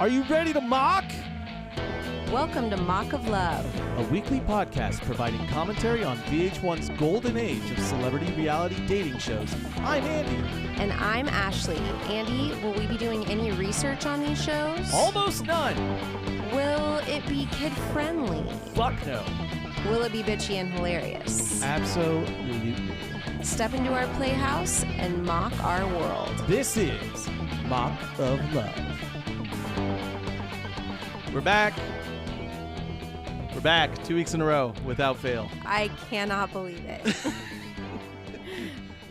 Are you ready to mock? Welcome to Mock of Love, A weekly podcast providing commentary on VH1's golden age of celebrity reality dating shows. I'm Andy. and I'm Ashley. Andy, will we be doing any research on these shows? Almost none. Will it be kid-friendly? Fuck no. Will it be bitchy and hilarious? Absolutely. Step into our playhouse and mock our world. This is Mock of Love. We're back. We're back 2 weeks in a row without fail. I cannot believe it.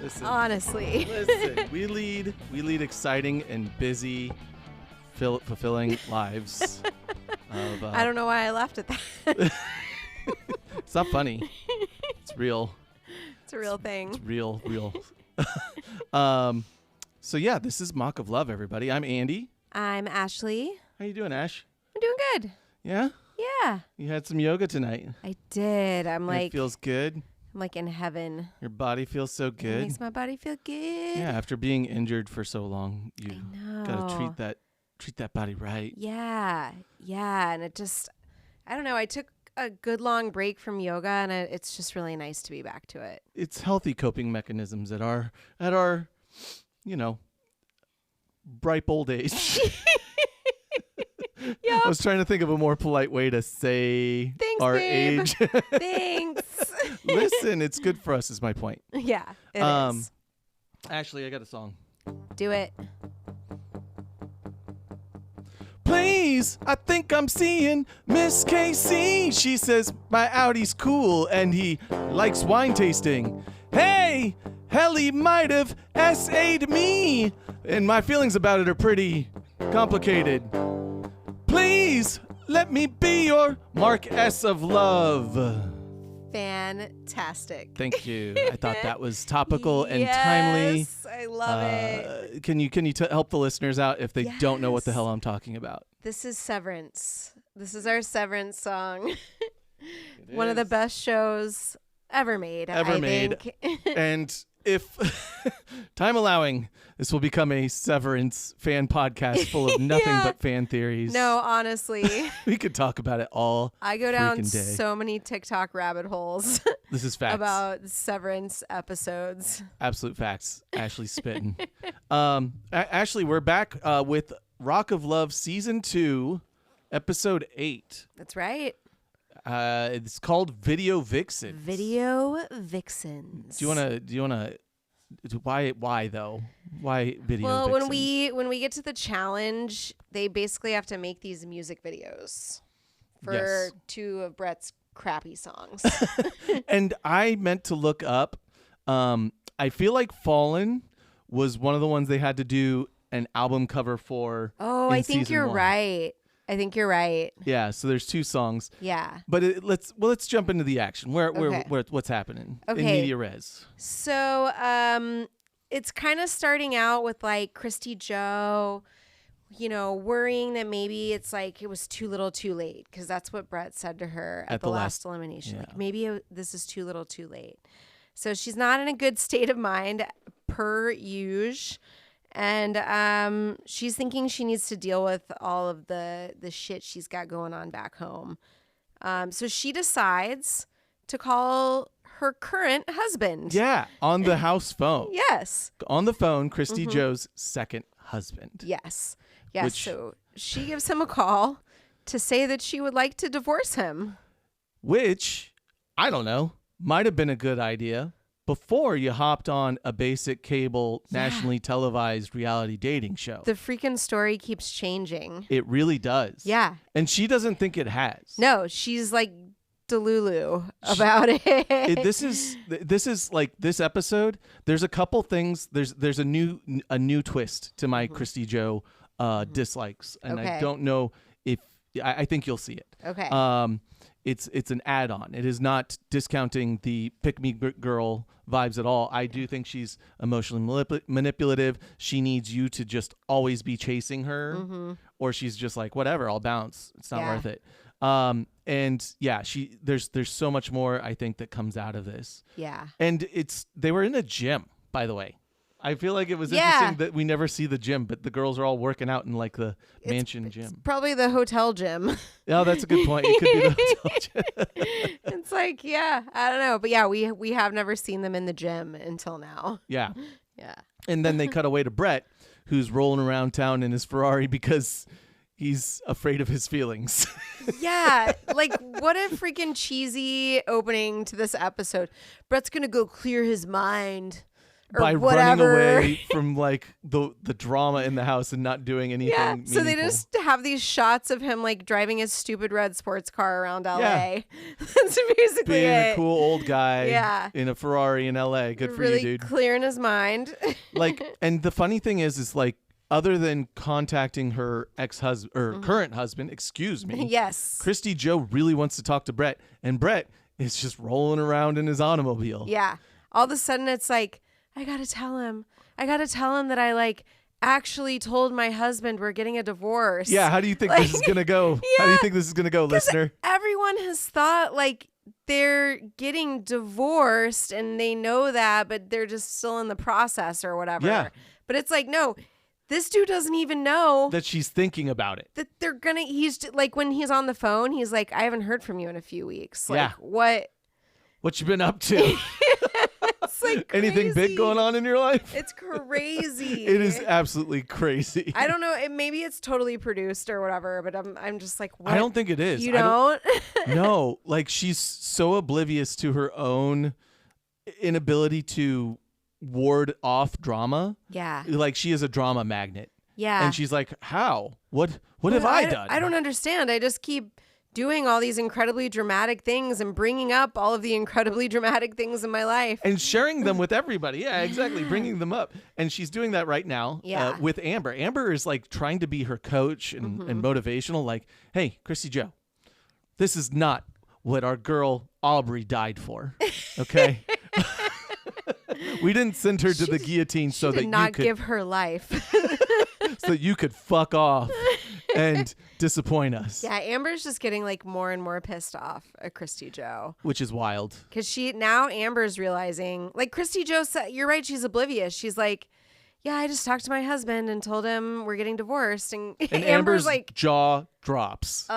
Listen, Honestly. we lead exciting and busy, fulfilling lives. I don't know why I laughed at that. It's not funny. It's real. It's a real thing. It's real. So yeah, this is Mock of Love, everybody. I'm Andy. I'm Ashley. How you doing, Ash? I'm doing good. Yeah? Yeah. You had some yoga tonight. I did. It feels good. I'm like in heaven. Your body feels so It good. makes my body feel good. Yeah, after being injured for so long, you I know. gotta treat that body right. Yeah. And it just, I don't know. I took a good long break from yoga, and it's just really nice to be back to it. It's healthy coping mechanisms at our, ripe old age. Yep. I was trying to think of a more polite way to say Thanks, our babe. age. Thanks. Listen, it's good for us is my point. Yeah, it is. Ashley, I got a song. Do it. Please, I think I'm seeing Miss KC. She says my Audi's cool and he likes wine tasting. Hey, hell, he might have SA'd me. And my feelings about it are pretty complicated. Please, let me be your Mark S. of love. Fantastic. Thank you. I thought that was topical and timely. Yes, I love it. Can you help the listeners out if they don't know what the Yes. hell I'm talking about? This is Severance. This is our Severance song. One of the best shows ever made. I think. And if time allowing, this will become a Severance fan podcast full of nothing Yeah. but fan theories. No, honestly. We could talk about it all. I go down freaking day. so many TikTok rabbit holes This is facts. about Severance episodes. Absolute facts. Ashley's spitting. Ashley, we're back with Rock of Love Season 2, Episode 8. That's right. It's called Video Vixen. Video Vixens. Do you wanna why though? Why Video Well, Vixens? when we get to the challenge, they basically have to make these music videos for Yes. 2 of Bret's crappy songs. And I meant to look up. I feel like Fallen was one of the ones they had to do an album cover for. Oh, in I think season you're 1. right. I think you're right. Yeah, so there's 2 songs. Yeah. But let's jump into the action. What's happening in Okay. media res? So, it's kind of starting out with like Kristy Jo, worrying that maybe it's like it was too little too late, because that's what Bret said to her at the last elimination. yeah. Like, maybe this is too little too late. So she's not in a good state of mind per usual. And she's thinking she needs to deal with all of the shit she's got going on back home. So she decides to call her current husband. Yeah, on the house phone. Yes. On the phone, Kristy Jo's second husband. Yes. Which- So she gives him a call to say that she would like to divorce him. Which, I don't know, might have been a good idea before you hopped on a basic cable, nationally televised reality dating show. The freaking story keeps changing. It really does. Yeah. And she doesn't think it has. No, she's like delulu about it. This is like this episode. There's a couple things. There's a new twist to my Kristy Jo dislikes, and I Okay. don't know if I think you'll see it. Okay. It's an add-on. It is not discounting the pick-me-girl vibes at all. I do think she's emotionally manipulative. She needs you to just always be chasing her, or she's just like, whatever, I'll bounce. It's not worth it. And yeah, there's so much more I think that comes out of this. Yeah. And they were in a gym, by the way. I feel like it was Yeah. interesting that we never see the gym, but the girls are all working out in like the mansion gym. It's probably the hotel gym. Oh, that's a good point. It could be the hotel gym. It's like, yeah, I don't know. But yeah, we have never seen them in the gym until now. Yeah. Yeah. And then they cut away to Bret, who's rolling around town in his Ferrari because he's afraid of his feelings. Yeah. Like, what a freaking cheesy opening to this episode. Bret's going to go clear his mind. Or By whatever. running away from like the drama in the house and not doing anything meaningful. So they just have these shots of him like driving his stupid red sports car around LA. Yeah. That's basically being it. a cool old guy Yeah. in a Ferrari in LA. Good for really you, dude. clearing his mind. Like, and the funny thing is like, other than contacting her ex-husband or current husband, excuse me. Yes. Kristy Jo really wants to talk to Bret, and Bret is just rolling around in his automobile. Yeah. All of a sudden it's like, I gotta tell him that I like actually told my husband we're getting a divorce. Yeah, how do you think this is gonna go? How do you think this is gonna go, listener? Everyone has thought like they're getting divorced and they know that, but they're just still in the process or whatever. Yeah. But it's like, no, this dude doesn't even know That she's thinking about it. that they're gonna, he's like, when he's on the phone, he's like, I haven't heard from you in a few weeks. Like, Yeah. what? What you been up to? It's like Anything crazy. big going on in your life? It's crazy. It is absolutely crazy. I don't know. Maybe it's totally produced or whatever, but I'm just like, what? I don't think it is. You don't? No, like she's so oblivious to her own inability to ward off drama. Yeah. Like she is a drama magnet. Yeah. And she's like, how? What have I done? I don't understand. I just keep doing all these incredibly dramatic things and bringing up all of the incredibly dramatic things in my life. And sharing them with everybody. Yeah, exactly. Bringing them up. And she's doing that right now with Amber. Amber is like trying to be her coach and motivational. Like, hey, Kristy Jo, this is not what our girl Aubrey died for. Okay? We didn't send her to the guillotine so that Did not you could give her life. so that you could fuck off and disappoint us. Yeah, Amber's just getting like more and more pissed off at Kristy Jo. Which is wild. Because now Amber's realizing, like Kristy Jo said, you're right, she's oblivious. She's like, yeah, I just talked to my husband and told him we're getting divorced. And Amber's like, jaw drops. duh.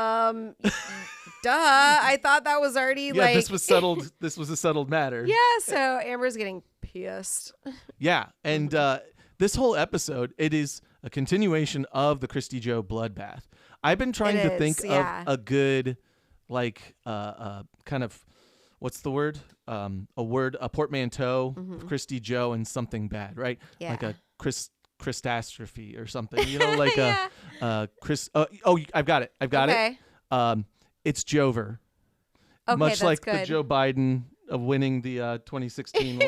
I thought that was already like. This was settled. This was a settled matter. Yeah, so Amber's getting pissed. Yeah, and this whole episode, it is a continuation of the Kristy Jo bloodbath. I've been trying to think of a good, like, kind of, what's the word? A portmanteau of Kristy Jo and something bad, right? Yeah. Like a Christastrophe or something, you know, like Chris. I've got it. Okay. It's Jo-ver. Okay, Much that's like good. the Joe Biden of winning the 2016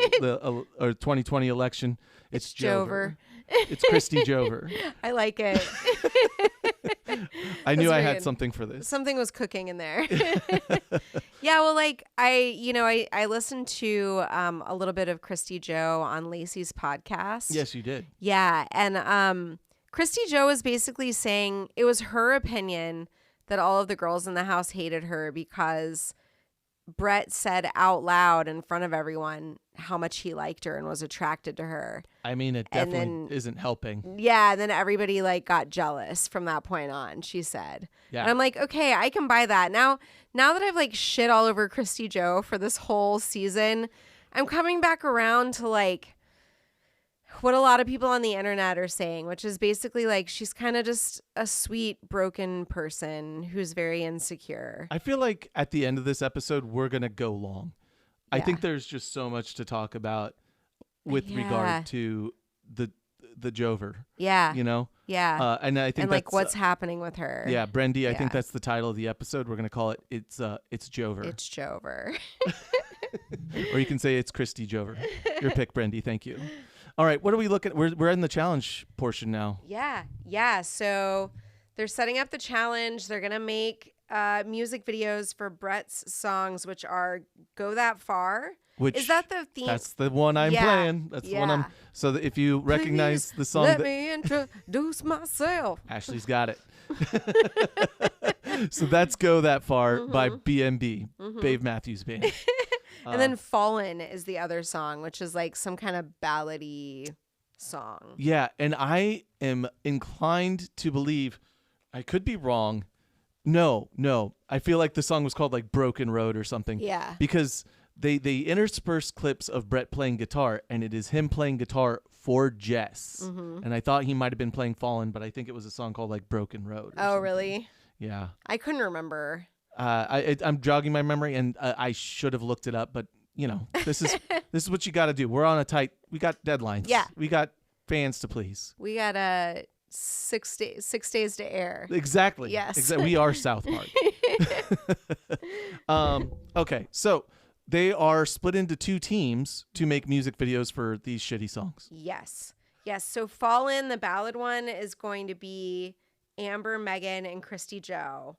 or 2020 election. It's Jo-ver. It's Kristy Jo-ver. I like it. I knew That's I had weird. something for this. Something was cooking in there. Yeah, well, like I listened to a little bit of Kristy Jo on Lacey's podcast. Yes, you did. Yeah, and Kristy Jo was basically saying it was her opinion that all of the girls in the house hated her because Bret said out loud in front of everyone how much he liked her and was attracted to her. I mean, it definitely isn't helping. Yeah, and then everybody like got jealous from that point on, she said. Yeah. And I'm like, okay, I can buy that. Now that I've like shit all over Kristy Jo for this whole season, I'm coming back around to like what a lot of people on the internet are saying, which is basically like she's kind of just a sweet, broken person who's very insecure. I feel like at the end of this episode, we're going to go long. I Yeah. think there's just so much to talk about with regard to the Jo-ver, Yeah. you know? Yeah. And I think And like that's, what's happening with her. yeah, Brendy, I Yeah. think that's the title of the episode. We're going to call it It's Jo-ver. It's Jo-ver. Or you can say it's Kristy Jo-ver. Your pick, Brendy. Thank you. All right, what are we looking at? We're in the challenge portion now. Yeah. So they're setting up the challenge. They're going to make music videos for Bret's songs, which are Go That Far. Which Is that the theme? That's the one I'm Yeah, playing. That's the one I'm. yeah. So that if you recognize Please the song, let me introduce myself. Ashley's got it. So that's Go That Far by BMB, Dave Matthews Band. And then Fallen is the other song, which is like some kind of ballady song. Yeah, and I am inclined to believe, I could be wrong. No. I feel like the song was called like Broken Road or something. Yeah. Because they intersperse clips of Bret playing guitar, and it is him playing guitar for Jess. Mm-hmm. And I thought he might have been playing Fallen, but I think it was a song called like Broken Road. Oh, really? Yeah. I couldn't remember. I'm jogging my memory, and I should have looked it up, but you know, this is what you got to do. We're on we got deadlines. Yeah. We got fans to please. We got 6 days to air. Exactly. Yes. We are South Park. Okay, so they are split into 2 teams to make music videos for these shitty songs. Yes. So Fallen, the ballad one, is going to be Amber, Megan, and Kristy Jo.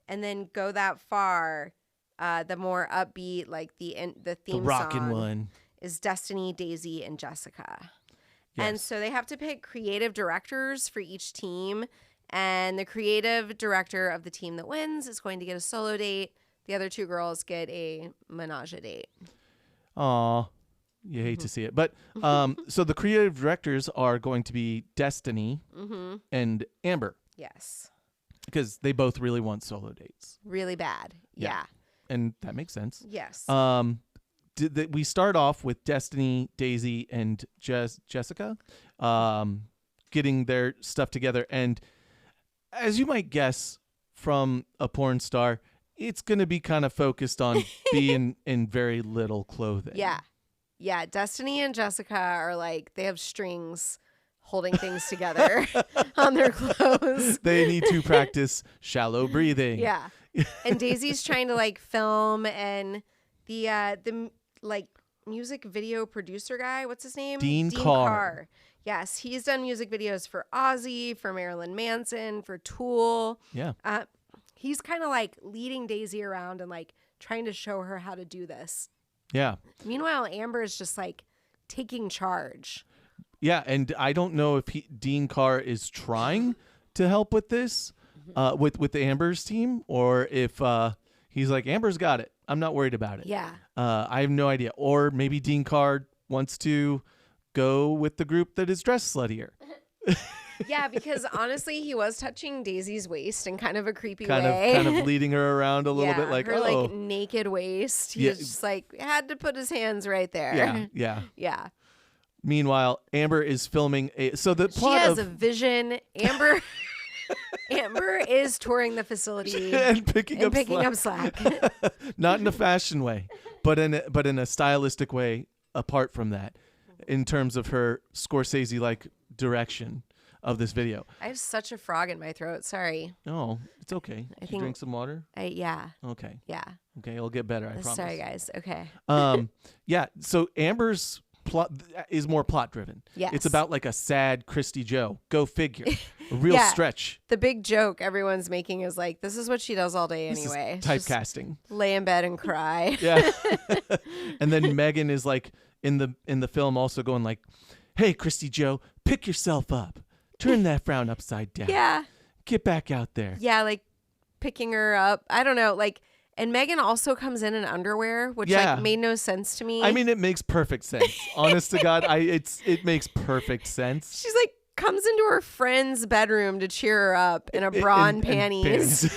And then Go That Far, the more upbeat, like the theme The rockin' song one is Destiny, Daisy, and Jessica. Yes. And so they have to pick creative directors for each team. And the creative director of the team that wins is going to get a solo date. The other 2 girls get a menage a date. Aw, you hate to see it. But so the creative directors are going to be Destiny and Amber. Yes. Because they both really want solo dates. Really bad. Yeah. And that makes sense. Yes. We start off with Destiny, Daisy, and Jessica getting their stuff together. And as you might guess from a porn star, it's going to be kind of focused on being in very little clothing. Yeah. Destiny and Jessica are like, they have strings holding things together on their clothes. They need to practice shallow breathing. Yeah. And Daisy's trying to like film, and the like music video producer guy, what's his name? Dean Carr. Yes, he's done music videos for Ozzy, for Marilyn Manson, for Tool. Yeah. He's kind of like leading Daisy around and like trying to show her how to do this. Yeah. Meanwhile, Amber is just like taking charge. Yeah, and I don't know if Dean Carr is trying to help with this, with the Amber's team, or if he's like, Amber's got it. I'm not worried about it. Yeah. I have no idea. Or maybe Dean Carr wants to go with the group that is dressed sluttier. Yeah, because honestly, he was touching Daisy's waist in kind of a creepy Kind way. of leading her around a little bit, like, her like naked waist. He's just like had to put his hands right there. Yeah. Meanwhile, Amber is filming so the plot she has a vision. Amber is touring the facility and picking up slack. Not in a fashion way, but in a stylistic way. Apart from that, in terms of her Scorsese-like direction of this video. I have such a frog in my throat. Sorry. Oh, it's okay. Did you drink some water? Yeah. Okay. Yeah. Okay, it'll get better. I promise. Sorry, guys. Okay. Yeah. So Amber's plot is more plot driven. Yes. It's about like a sad Kristy Jo. Go figure. A real stretch. The big joke everyone's making is like, this is what she does all day anyway. Typecasting. Just lay in bed and cry. Yeah. And then Megan is like in the film also going like, hey, Kristy Jo, pick yourself up. Turn that frown upside down. Yeah. Get back out there. Yeah, like picking her up. I don't know. Like, and Megan also comes in underwear, which like made no sense to me. I mean, it makes perfect sense. Honest to God, it makes perfect sense. She's like comes into her friend's bedroom to cheer her up in a bra and panties.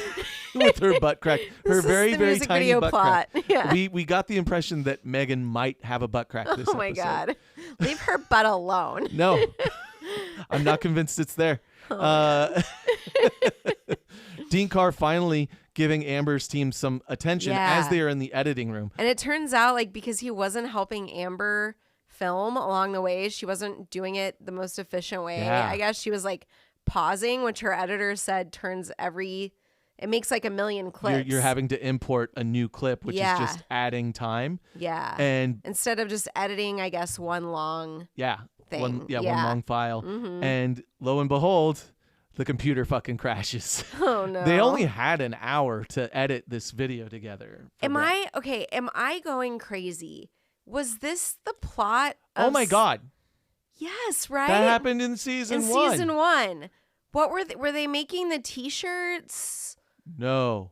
With her butt crack. Her very, very tiny butt plot. crack. Yeah. We got the impression that Megan might have a butt crack this episode. Oh my God. Leave her butt alone. No. I'm not convinced it's there. Dean Carr finally giving Amber's team some attention as they are in the editing room. And it turns out like because he wasn't helping Amber film along the way, she wasn't doing it the most efficient way. Yeah. I guess she was like pausing, which her editor said it makes like a million clips. You're having to import a new clip, which is just adding time. Yeah. And instead of just editing, I guess, one long thing. One long file. Mm-hmm. And lo and behold, the computer fucking crashes. Oh no. They only had an hour to edit this video together. Am I going crazy? Was this the plot of Oh my God. Yes, right? That happened in season 1. Season 1. What were they making the t-shirts? No.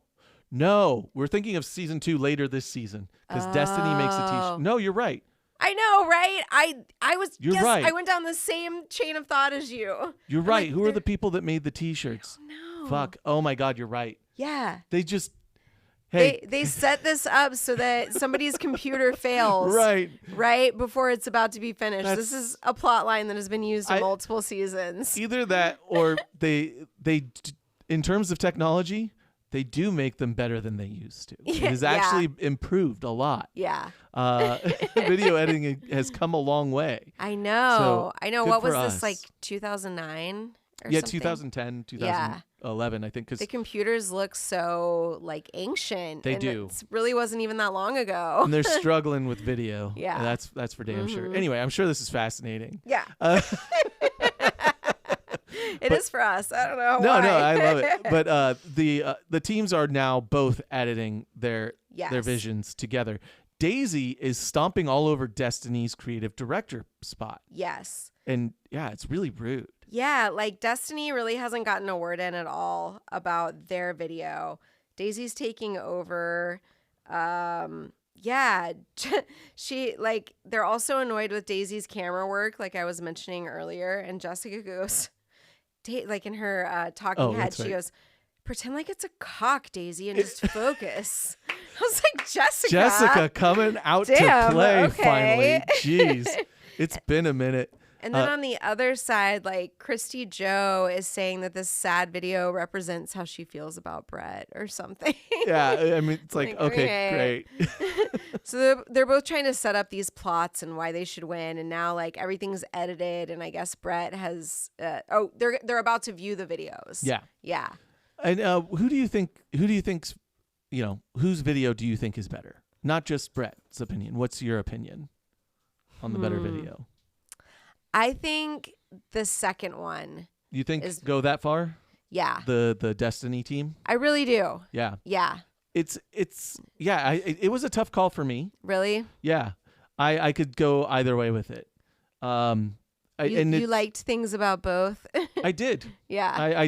We're thinking of season 2 later this season because Destiny makes a t-shirt. No, you're right. I know, right? I was. You're right. I went down the same chain of thought as you. You're right. Who are the people that made the T-shirts? No. Fuck. Oh my God, you're right. Yeah. They just. Hey. They set this up so that somebody's computer fails. Right. Right before it's about to be finished. This is a plot line that has been used in multiple seasons. Either that or they in terms of technology, they do make them better than they used to. It has actually improved a lot. Yeah. Video editing has come a long way. I know. What was us. this, like 2009 or Yeah, something? 2010, 2011, I think. 'Cause the computers look so like ancient. They and do. It really wasn't even that long ago. And they're struggling with video. Yeah. And that's for damn sure. Anyway, I'm sure this is fascinating. Yeah. It is for us. I don't know No, why. I love it. But the teams are now both editing their visions together. Daisy is stomping all over Destiny's creative director spot. Yes. And yeah, it's really rude. Yeah, like Destiny really hasn't gotten a word in at all about their video. Daisy's taking over. Yeah, they're also annoyed with Daisy's camera work, like I was mentioning earlier. And Jessica goes, like in her talking head, she goes, pretend like it's a cock, Daisy, and just focus. I was like, Jessica coming out to play finally. Jeez, it's been a minute. And then on the other side, like Kristy Jo is saying that this sad video represents how she feels about Bret or something. Yeah, I mean, it's like okay, great. So they're both trying to set up these plots and why they should win. And now like everything's edited, and I guess Bret has. They're about to view the videos. Yeah, yeah. And who do you think? Whose video do you think is better? Not just Bret's opinion. What's your opinion on the better video? I think the second one. You think go that far? Yeah. The Destiny team? I really do. Yeah. Yeah. It was a tough call for me. Really? Yeah. I could go either way with it. You liked things about both? I did. Yeah.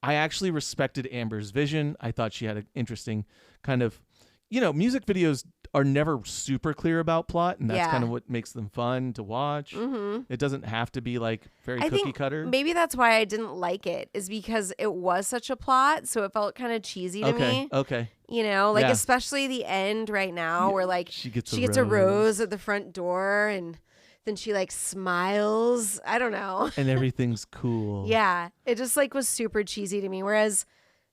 I actually respected Amber's vision. I thought she had an interesting kind of, music videos are never super clear about plot, and that's kind of what makes them fun to watch. Mm-hmm. It doesn't have to be like very cookie cutter. Maybe that's why I didn't like it, is because it was such a plot, so it felt kind of cheesy to me. Okay. Especially the end right now, where like she gets a rose at the front door, and then she like smiles. I don't know. And everything's cool. Yeah, it just like was super cheesy to me. Whereas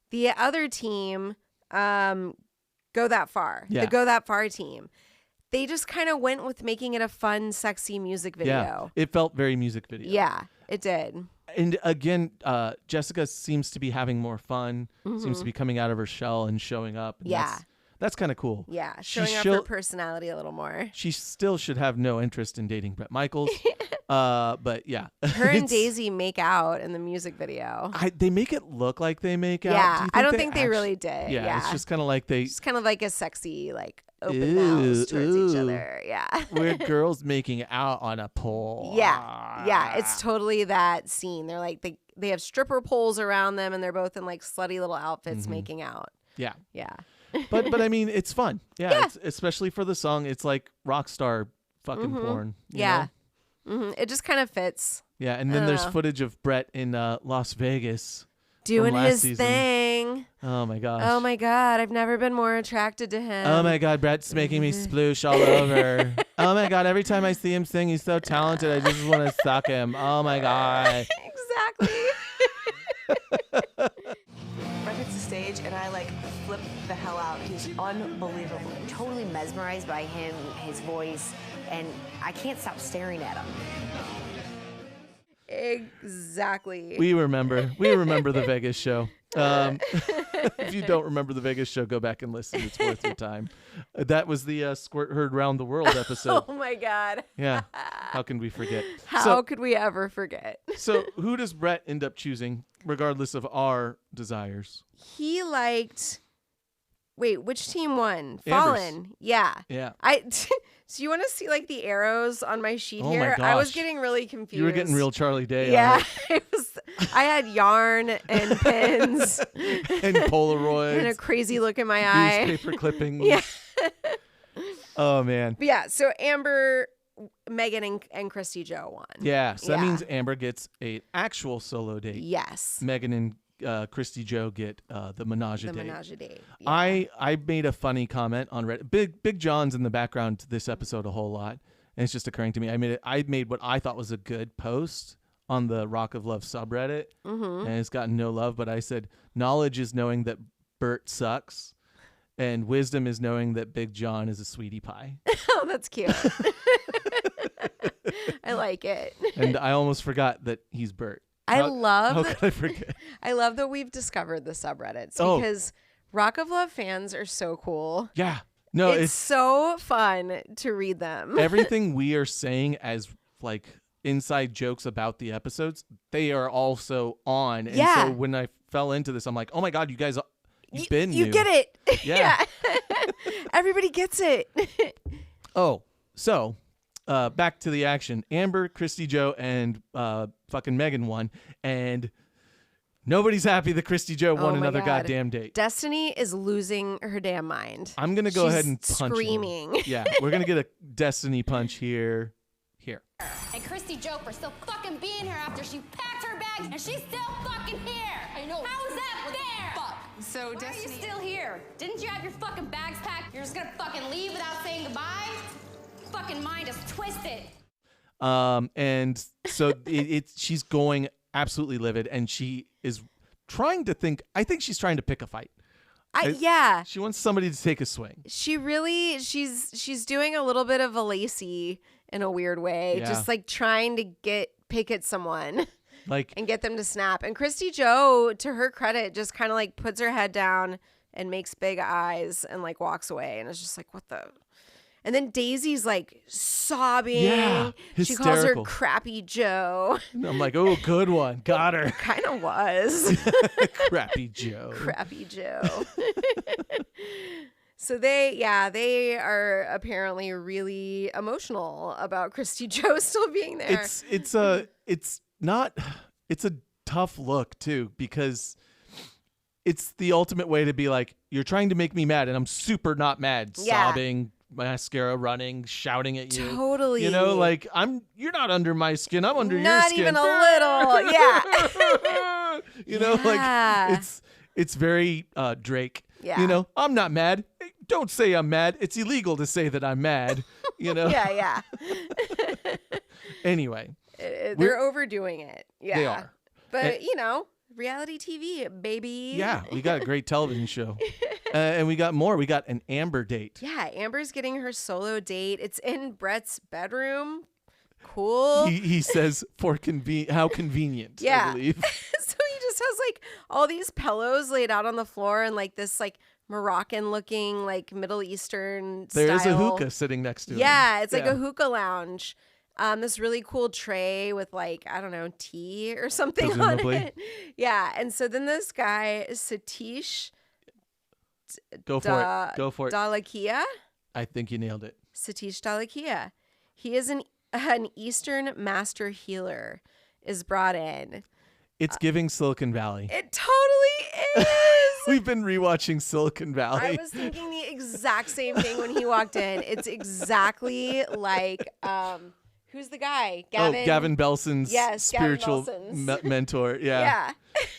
the other team, Go That Far. Yeah. The Go That Far team. They just kind of went with making it a fun, sexy music video. Yeah, it felt very music video. Yeah, it did. And again, Jessica seems to be having more fun, seems to be coming out of her shell and showing up. And that's kind of cool. Yeah, showing off her personality a little more. She still should have no interest in dating Bret Michaels. But yeah. Her and Daisy make out in the music video. They make it look like they make out. Yeah, I don't think they really did. Yeah, it's just kind of like Just kind of like a sexy, like, open mouths towards each other. Yeah. We're girls making out on a pole. Yeah, it's totally that scene. They're like, they have stripper poles around them, and they're both in like slutty little outfits making out. Yeah. Yeah. but I mean, it's fun. Yeah. It's, especially for the song. It's like rock star fucking porn. You know? Mm-hmm. It just kind of fits. Yeah. And then there's footage of Bret in Las Vegas. Doing his thing. Oh my gosh. Oh my God. I've never been more attracted to him. Oh my God. Bret's making me sploosh all over. Oh my God. Every time I see him sing, he's so talented. I just want to suck him. Oh my God. Exactly. Bret hits the stage and I like flip the hell out. He's unbelievable. I'm totally mesmerized by him, his voice, and I can't stop staring at him. Exactly. We remember the Vegas show. If you don't remember the Vegas show, go back and listen. It's worth your time. That was the Squirt Heard Round the World episode. Oh my God. Yeah. How can we forget? How could we ever forget? So who does Bret end up choosing, regardless of our desires? He liked... Wait, which team won? Amber's. Fallen. Yeah. Yeah. So you want to see like the arrows on my sheet Oh here? my I was gosh. getting really confused. You were getting real Charlie Day. Yeah. On I had yarn and pins it. And Polaroids. and a crazy look in my eye. Newspaper clippings. Yeah. Oh man. But yeah, so Amber, Megan, and Kristy Jo won. Yeah. So that Yeah. means Amber gets a actual solo date. Yes. Megan and Kristy Jo get the menage a The date. menage a date. Yeah. I made a funny comment on Reddit. Big John's in the background to this episode a whole lot, and it's just occurring to me. I made what I thought was a good post on the Rock of Love subreddit, and it's gotten no love. But I said, knowledge is knowing that Bert sucks, and wisdom is knowing that Big John is a sweetie pie. Oh, that's cute. I like it. And I almost forgot that he's Bert. I love How that- could I forget? I love that we've discovered the subreddits Oh. because Rock of Love fans are so cool. Yeah. No, it's it's so fun to read them. everything we are saying as like inside jokes about the episodes, they are also on. And Yeah. so when I fell into this, I'm like, oh my God, you guys, you've You been new. get it. Yeah. Everybody gets it. Oh, so back to the action. Amber, Kristy Jo, and fucking Megan won. And nobody's happy that Kristy Jo won my another God. goddamn date. Destiny is losing her damn mind. I'm going to go She's ahead and punch him. screaming. Yeah, we're going to get a Destiny punch here. And Kristy Jo for still fucking being here after she packed her bags and she's still fucking here. I know. How is that fair? Fuck. So Why are Destiny. you still here? Didn't you have your fucking bags packed? You're just gonna fucking leave without saying goodbye? Fucking mind is twisted. And so she's going absolutely livid, and she is trying to think. I think she's trying to pick a fight. Yeah. She wants somebody to take a swing. She really she's doing a little bit of a Lacey in a weird way, Yeah. just like trying to pick at someone Like, and get them to snap. And Kristy Jo, to her credit, just kind of like puts her head down and makes big eyes and like walks away, and it's just like, what the. And then Daisy's like sobbing. Yeah, She calls her hysterical. Crappy Joe. I'm like, oh, good one. Got her. Kind of was. Crappy Joe. Crappy Joe. So they are apparently really emotional about Kristy Jo still being there. It's a tough look too, because it's the ultimate way to be like, you're trying to make me mad, and I'm super not mad. Yeah. Sobbing, mascara running, shouting at you. Totally. You know, like you're not under my skin. I'm under your Not skin. even a little. Yeah. You know, Yeah. like it's very Drake. Yeah. You know, I'm not mad. Don't say I'm mad. It's illegal to say that I'm mad. You know. Yeah. Anyway, They're overdoing it. Yeah. they are. But, reality TV, baby. Yeah, we got a great television show. And we got more. We got an Amber date. Yeah, Amber's getting her solo date. It's in Bret's bedroom. Cool. He says, how convenient, Yeah. I believe. So he just has like all these pillows laid out on the floor and like this like Moroccan looking like Middle Eastern There's style. a hookah sitting next to him. Yeah, it's like a hookah lounge. This really cool tray with like, I don't know, tea or something Presumably. on it. Yeah. And so then this guy, Satish Go for it. Dalakia. I think you nailed it. Satish Dalakia. He is an Eastern master healer, is brought in. It's giving Silicon Valley. It totally is. We've been rewatching Silicon Valley. I was thinking the exact same thing when he walked in. It's exactly like, who's the guy? Gavin Belson's Yes, Gavin spiritual Belson's. mentor. Yeah. Yeah.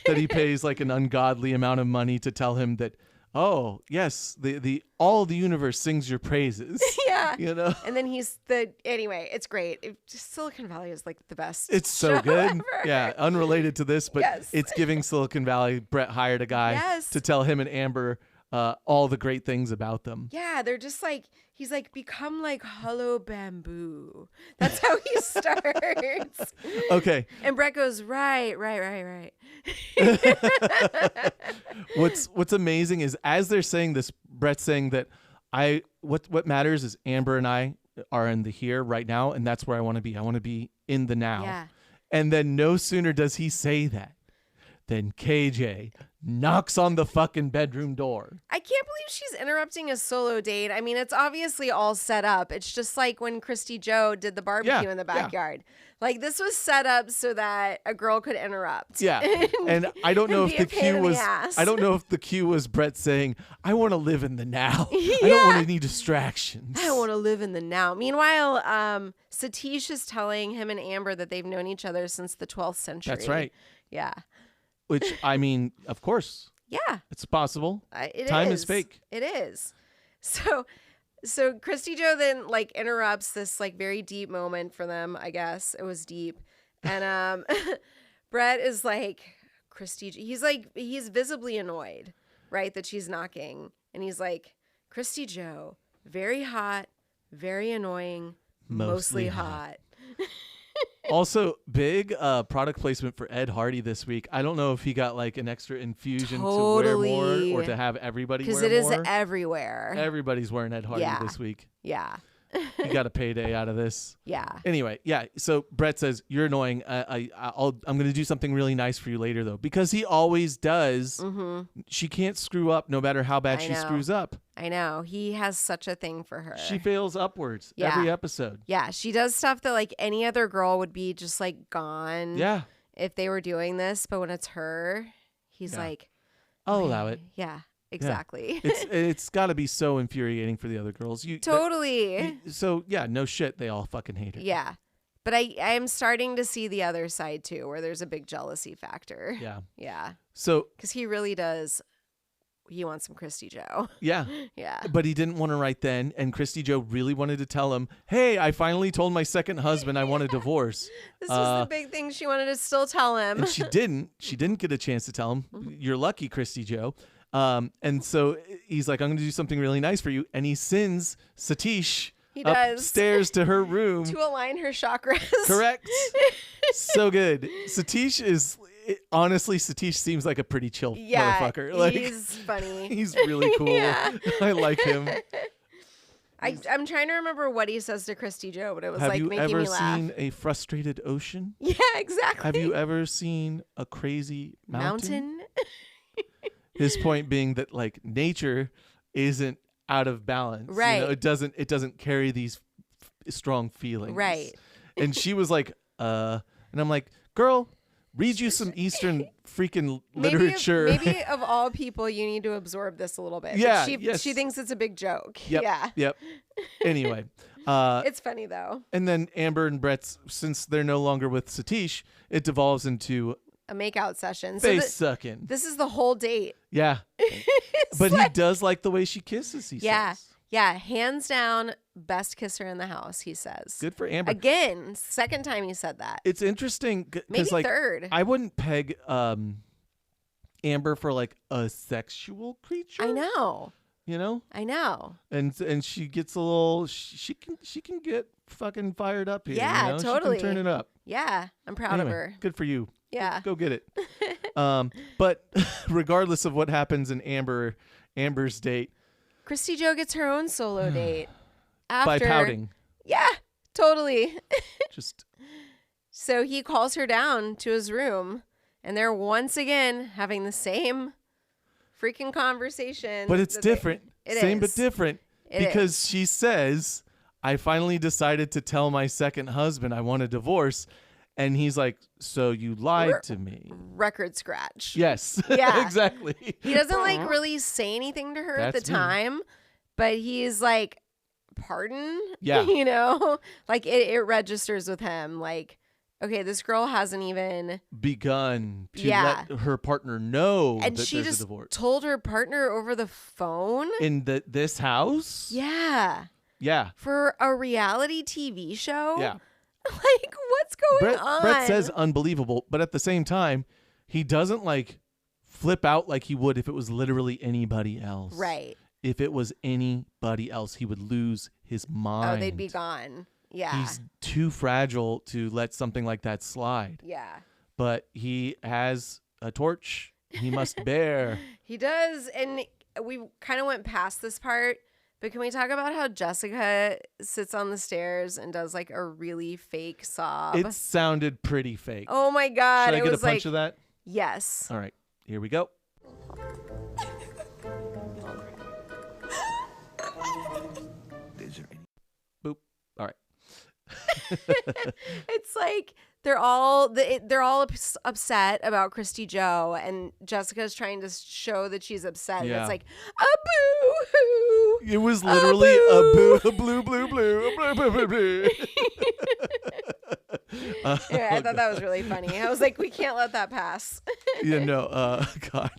That he pays like an ungodly amount of money to tell him that, oh, yes, the all the universe sings your praises. Yeah. You know? And then anyway, it's great. Silicon Valley is like the best. It's so show good. ever. Yeah, unrelated to this, but Yes. it's giving Silicon Valley. Bret hired a guy Yes. to tell him and Amber all the great things about them. Yeah, they're just like, he's like, become like hollow bamboo. That's how he starts. Okay. And Bret goes, right. What's amazing is as they're saying this, Bret's saying that what matters is Amber and I are in the here right now, and that's where I want to be. I want to be in the now. Yeah. And then no sooner does he say that then KJ knocks on the fucking bedroom door. I can't believe she's interrupting a solo date. I mean, it's obviously all set up. It's just like when Kristy Jo did the barbecue in the backyard. Like, this was set up so that a girl could interrupt. Yeah. And I don't know if the cue was ass. I don't know if the cue was Bret saying, I want to live in the now. I don't want any distractions. I don't want to live in the now. Meanwhile, Satish is telling him and Amber that they've known each other since the 12th century. That's right. Yeah. Which, I mean, of course. Yeah. It's possible. It Time is fake. It is. So Kristy Jo then like interrupts this like very deep moment for them. I guess it was deep. And Bret is like, Kristy Jo, he's visibly annoyed, right? That she's knocking. And he's like, Kristy Jo, very hot, very annoying, mostly hot. Also, big product placement for Ed Hardy this week. I don't know if he got like an extra infusion to wear more or to have everybody wear more. Because it is everywhere. Everybody's wearing Ed Hardy this week. Yeah. He got a payday out of this. Yeah. Anyway, yeah. So Bret says, you're annoying. I'm going to do something really nice for you later, though, because he always does. Mm-hmm. She can't screw up no matter how bad she screws up. I know. He has such a thing for her. She fails upwards every episode. Yeah. She does stuff that like any other girl would be just like gone. Yeah. If they were doing this. But when it's her, he's like, I'll allow it. Yeah. Exactly. Yeah. It's got to be so infuriating for the other girls. Totally. So yeah, no shit. They all fucking hate her. Yeah. But I am starting to see the other side too, where there's a big jealousy factor. Yeah. Yeah. So because he really does. He wants some Kristy Jo. Yeah. Yeah. But he didn't want to right then. And Kristy Jo really wanted to tell him, hey, I finally told my second husband I want a divorce. This was the big thing she wanted to still tell him. And she didn't. She didn't get a chance to tell him. You're lucky, Kristy Jo. And so he's like, I'm going to do something really nice for you. And he sends Satish upstairs to her room. To align her chakras. Correct. So good. Satish is... Honestly, Satish seems like a pretty chill motherfucker. Like, he's funny. He's really cool. Yeah. I like him. I'm trying to remember what he says to Kristy Jo, but it was Have like you making ever me laugh. seen a frustrated ocean? Yeah, exactly. Have you ever seen a crazy mountain? Mountain? His point being that like nature isn't out of balance. Right. You know, it doesn't carry these strong feelings. Right. And she was like, and I'm like, girl, read you some Eastern freaking literature. Maybe of all people, you need to absorb this a little bit. Yeah, she thinks it's a big joke. Yep, yeah. Yep. Anyway. It's funny, though. And then Amber and Bret's, since they're no longer with Satish, it devolves into a makeout session. Face sucking. This is the whole date. Yeah. But he does like the way she kisses, he says. Yeah, hands down, best kisser in the house, he says. Good for Amber. Again, second time he said that. It's interesting Maybe because like third. I wouldn't peg Amber for like a sexual creature. I know. You know? I know. And she gets a little she can get fucking fired up here. Yeah, you know? totally. She can turn it up. Yeah, I'm proud of her. Good for you. Yeah. Go get it. But regardless of what happens in Amber's date, Kristy Jo gets her own solo date. After, by pouting. Yeah, totally. Just so he calls her down to his room, and they're once again having the same freaking conversation. But it's different. Same but different. Because she says, I finally decided to tell my second husband I want a divorce. And he's like, so you lied to me. Record scratch. Yes. Yeah. Exactly. He doesn't like really say anything to her at the time, but he's like, pardon? Yeah. You know, like it registers with him. Like, okay, this girl hasn't even begun to let her partner know and that she there's just a divorce. Told her partner over the phone In this house? Yeah. Yeah. For a reality TV show? Yeah. Like, what's going on? Bret says unbelievable, but at the same time, he doesn't like flip out like he would if it was literally anybody else. Right. If it was anybody else, he would lose his mind. Oh, they'd be gone. Yeah. He's too fragile to let something like that slide. Yeah. But he has a torch he must bear. He does. And we kind of went past this part, but can we talk about how Jessica sits on the stairs and does like a really fake sob? It sounded pretty fake. Oh my God. Should I get a was punch of that? Yes. All right, here we go. Boop. All right. It's like they're all upset about Kristy Jo, and Jessica's trying to show that she's upset. And Yeah. it's like a boo-hoo. It was literally a boo. boo, blue, blue, blue, blue, blue, blue, blue. Yeah, I thought that was really funny. I was like, we can't let that pass. Yeah, no, God.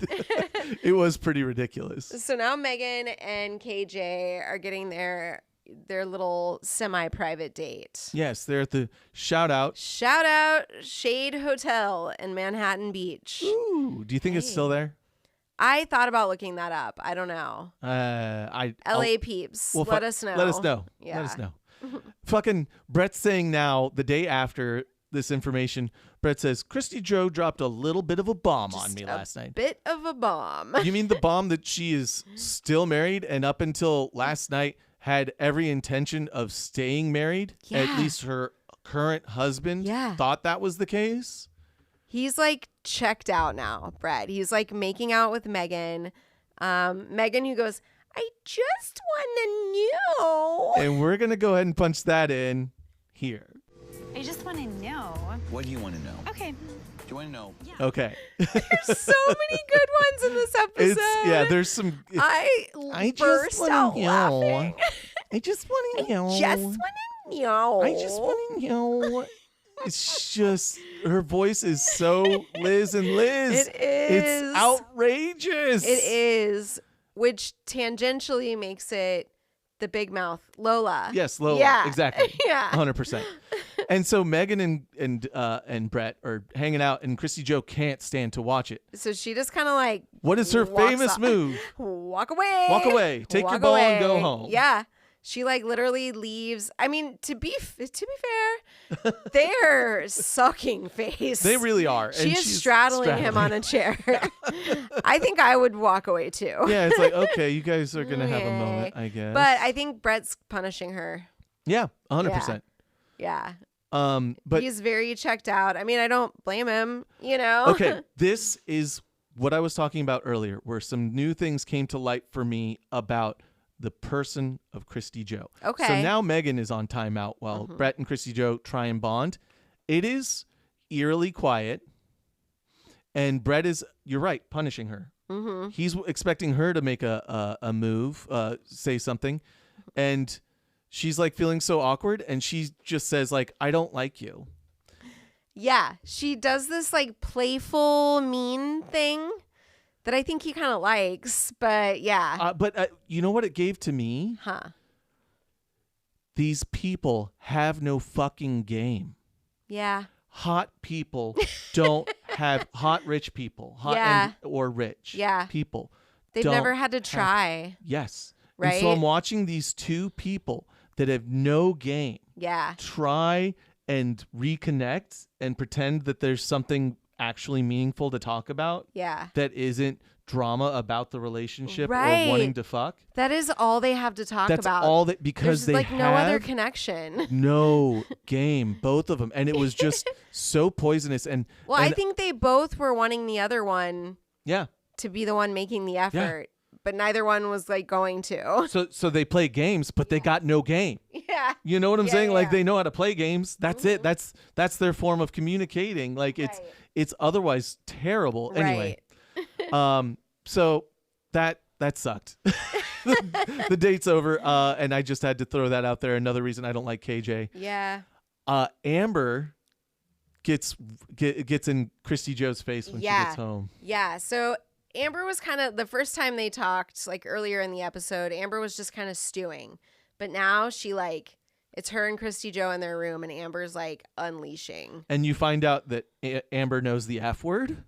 It was pretty ridiculous. So now Megan and KJ are getting their little semi-private date. Yes, they're at the Shout Out. Shout out Shade Hotel in Manhattan Beach. Ooh, do you think it's still there? I thought about looking that up. I don't know. LA peeps, well, let us know. Let us know. Yeah. Let us know. Fucking Bret's saying now, the day after this information, Bret says, Kristy Jo dropped a little bit of a bomb on me last night. Bit of a bomb. You mean the bomb that she is still married and up until last night had every intention of staying married? Yeah. At least her current husband thought that was the case? He's like checked out now, Bret. He's like making out with Megan. Megan, who goes, I just want to know. And we're going to go ahead and punch that in here. I just want to know. What do you want to know? Okay. Do you want to know? Yeah. Okay. There's so many good ones in this episode. There's some. I burst out laughing. I just want to know. Just want to know. I just want to know. It's just, her voice is so Liz and Liz. It is. It's outrageous. It is, which tangentially makes it the big mouth Lola. Yes, Lola. Yeah. Exactly. Yeah. 100%. And so Megan and Bret are hanging out, and Kristy Jo can't stand to watch it. So she just kind of like. What is her walks famous off. move? Walk away. Walk away. Take your Walk ball and away. go home. Yeah. She like literally leaves. I mean, to be fair, they're sucking face. They really are. She and is she's straddling him on a chair. I think I would walk away too. Yeah, it's like, okay, you guys are going to have a moment, I guess. But I think Bret's punishing her. Yeah, 100%. Yeah. But he's very checked out. I mean, I don't blame him, you know? Okay, this is what I was talking about earlier, where some new things came to light for me about the person of Kristy Jo. Okay. So now Megan is on timeout while Bret and Kristy Jo try and bond. It is eerily quiet. And Bret is, you're right, punishing her. Mm-hmm. He's expecting her to make a move, say something. And she's like feeling so awkward. And she just says like, I don't like you. Yeah. She does this like playful, mean thing that I think he kind of likes, but yeah. But you know what it gave to me? Huh. These people have no fucking game. Yeah. Hot people don't have hot rich people. Hot Yeah. or rich Yeah. people. They've don't never had to try. Yes. Right? And so I'm watching these two people that have no game Yeah. try and reconnect and pretend that there's something actually meaningful to talk about. Yeah. That isn't drama about the relationship Right. or wanting to fuck. That is all they have to talk That's about. all that, because There's they like have no other connection. no game, both of them. And it was just so poisonous. And Well, and, I think they both were wanting the other one yeah. to be the one making the effort, but neither one was like going to. So they play games, but they got no game. Yeah. You know what I'm Yeah, saying? Like yeah. they know how to play games. That's it. That's their form of communicating. Like it's otherwise terrible. Anyway. So that sucked. The date's over. And I just had to throw that out there. Another reason I don't like KJ. Yeah. Amber gets in Kristy Jo's face when she gets home. Yeah. So Amber was kind of, the first time they talked, like earlier in the episode, Amber was just kind of stewing. But now she like, it's her and Kristy Jo in their room, and Amber's like unleashing. And you find out that Amber knows the F word.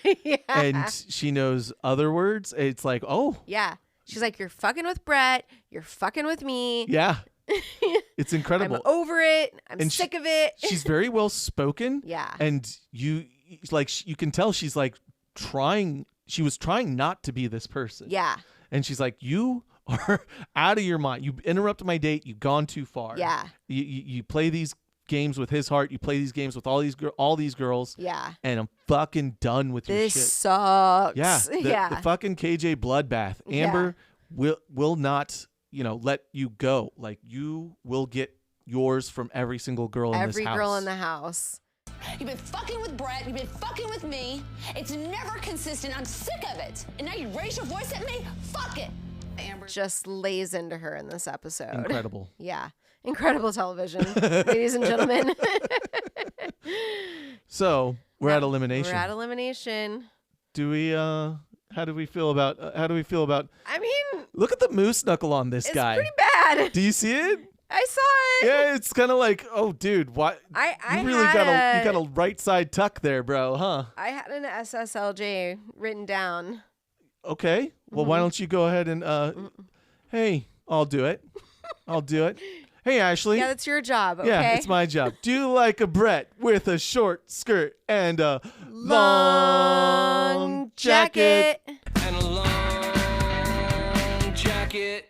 Yeah. And she knows other words. It's like, oh. Yeah. She's like, you're fucking with Bret. You're fucking with me. Yeah. It's incredible. I'm over it. I'm And sick of it. She's very well spoken. Yeah. And you can tell she's like she was trying not to be this person. Yeah. And she's like, you are out of your mind. You interrupted my date. You've gone too far. Yeah. You play these games with his heart. You play these games with all these girls. Yeah. And I'm fucking done with your shit. This sucks. Yeah. Yeah. The fucking KJ bloodbath. Amber will not, let you go. Like, you will get yours from every single girl in this house. Every girl in the house. You've been fucking with Bret, you've been fucking with me. It's never consistent. I'm sick of it. And now you raise your voice at me? Fuck it. Amber just lays into her in this episode. Incredible. Yeah. Incredible television, ladies and gentlemen. So we're at elimination. We're at elimination. Do we, how do we feel about, I mean, look at the moose knuckle on this it's guy. pretty bad. Do you see it? I saw it. Yeah, it's kind of like, oh, dude, what? I you really had got a right side tuck there, bro, huh? I had an SSLJ written down. Okay. Well, why don't you go ahead and, hey, I'll do it. Hey, Ashley. Yeah, that's your job, okay? Yeah, it's my job. Do you like a Bret with a short skirt and a long jacket? And a long jacket.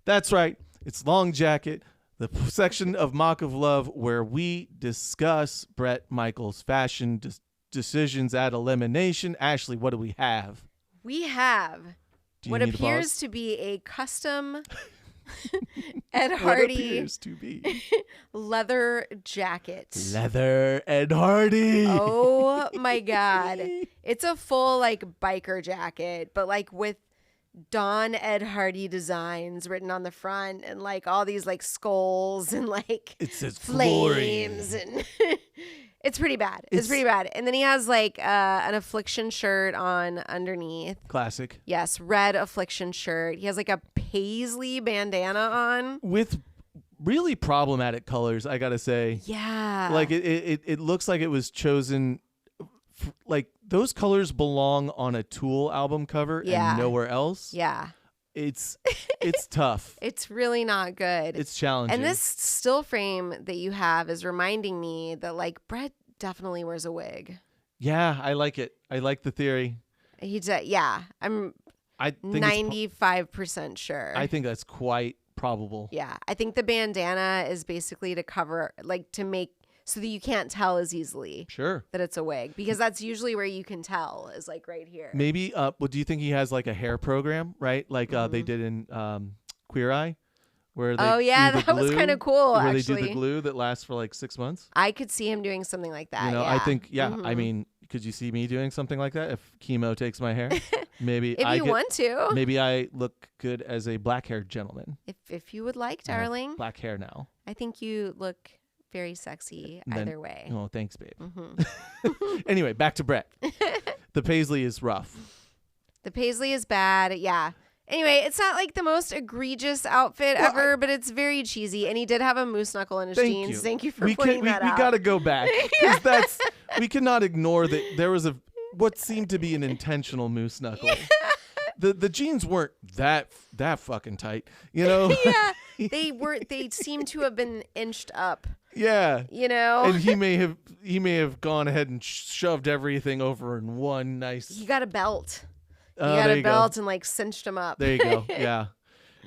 That's right. It's Long Jacket, the section of Mock of Love where we discuss Bret Michaels' fashion decisions at elimination. Ashley, what do we have? We have Do you what need a appears pause? to be a custom Ed What Hardy appears to be leather jacket. Leather Ed Hardy. Oh my God. It's a full like biker jacket, but like with Don Ed Hardy designs written on the front and like all these like skulls and like It says flames and it's pretty bad. It's pretty bad. And then he has like an Affliction shirt on underneath. Classic. Yes, red Affliction shirt. He has like a paisley bandana on. With really problematic colors, I gotta say. Yeah. Like it looks like it was chosen. Like those colors belong on a Tool album cover and nowhere else. Yeah. It's tough. It's really not good. It's challenging. And this still frame that you have is reminding me that like Bret definitely wears a wig. Yeah, I like it. I like the theory. Yeah. I'm I think 95% sure. I think that's quite probable. Yeah. I think the bandana is basically to cover, like to make so that you can't tell as easily Sure. that it's a wig, because that's usually where you can tell is like right here. Maybe well, do you think he has like a hair program, right? Like they did in Queer Eye, where they Oh yeah, do the that was glue, kind of cool where actually. they do the glue that lasts for like 6 months. I could see him doing something like that. I think I Mhm. mean, could you see me doing something like that if chemo takes my hair? Maybe if you want to. Maybe I look good as a black-haired gentleman. If you would like, I have darling. black hair now. I think you look very sexy And then- either way. Oh, thanks, babe. Mm-hmm. Anyway, back to Bret. The paisley is rough. The paisley is bad. Yeah. Anyway, it's not like the most egregious outfit ever, but it's very cheesy. And he did have a moose knuckle in his jeans. Thank you for pointing that out. We got to go back because we cannot ignore that there was what seemed to be an intentional moose knuckle. The jeans weren't that fucking tight, Yeah, they seem to have been inched up. Yeah. And he may have gone ahead and shoved everything over in one nice. He got a belt. He Oh, got there a you belt go. and like cinched him up. There you go. Yeah.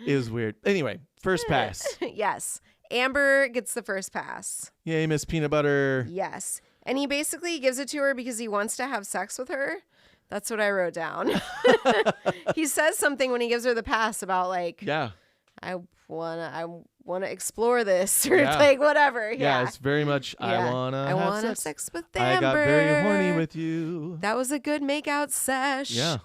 It was weird. Anyway, first pass. Yes. Amber gets the first pass. Yay, Miss Peanut Butter. Yes. And he basically gives it to her because he wants to have sex with her. That's what I wrote down. He says something when he gives her the pass about like, Yeah. I wanna explore this or Yeah. like whatever. Yeah, Yeah. it's very much Yeah. I wanna have sex with I Amber. got very horny with you. That was a good makeout sesh. Yeah.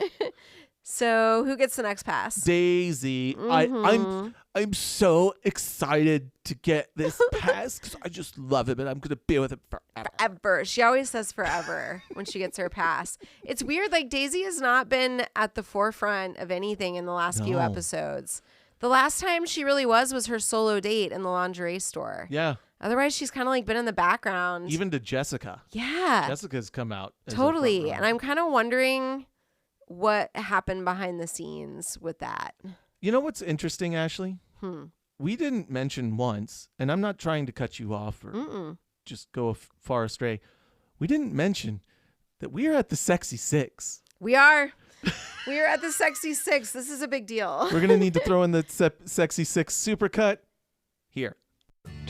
So who gets the next pass? Daisy. Mhm. I'm so excited to get this pass because I just love him and I'm gonna be with him forever. Forever. She always says forever when she gets her pass. It's weird. Like Daisy has not been at the forefront of anything in the last few No. episodes. The last time she really was her solo date in the lingerie store. Yeah. Otherwise, she's kind of like been in the background. Even to Jessica. Yeah. Jessica's come out. As a Totally. front And runner. I'm kind of wondering what happened behind the scenes with that. You know what's interesting, Ashley? We didn't mention once, and I'm not trying to cut you off or just go far astray. We didn't mention that we are at the Sexy Six. We are. We are at the Sexy Six. This is a big deal. We're going to need to throw in the Sexy Six supercut here.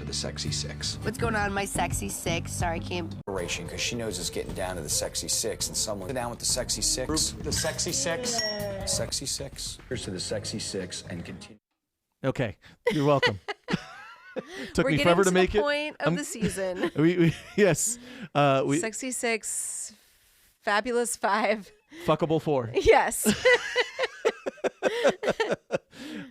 to the sexy six. What's going on in my sexy six? Sorry, can't. Because she knows it's getting down to the sexy six, and someone get down with the sexy six. The sexy six. Sexy six. Here's to the sexy six and continue. Okay, you're welcome. Took We're me getting forever to to make the it. point of the season. Yes. Sexy 6, Fabulous 5. Fuckable 4. Yes.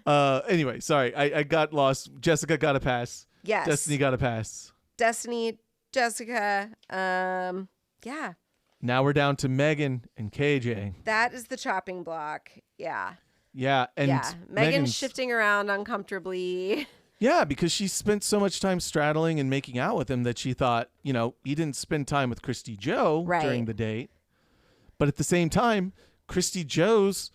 Anyway, sorry. I got lost. Jessica got a pass. Yes. Destiny got a pass. Destiny, Jessica. Yeah. Now we're down to Megan and KJ. That is the chopping block. Yeah. Yeah. And yeah. Megan's Megan's shifting around uncomfortably. Yeah, because she spent so much time straddling and making out with him that she thought, you know, he didn't spend time with Kristy Jo during the date. But at the same time, Kristy Jo's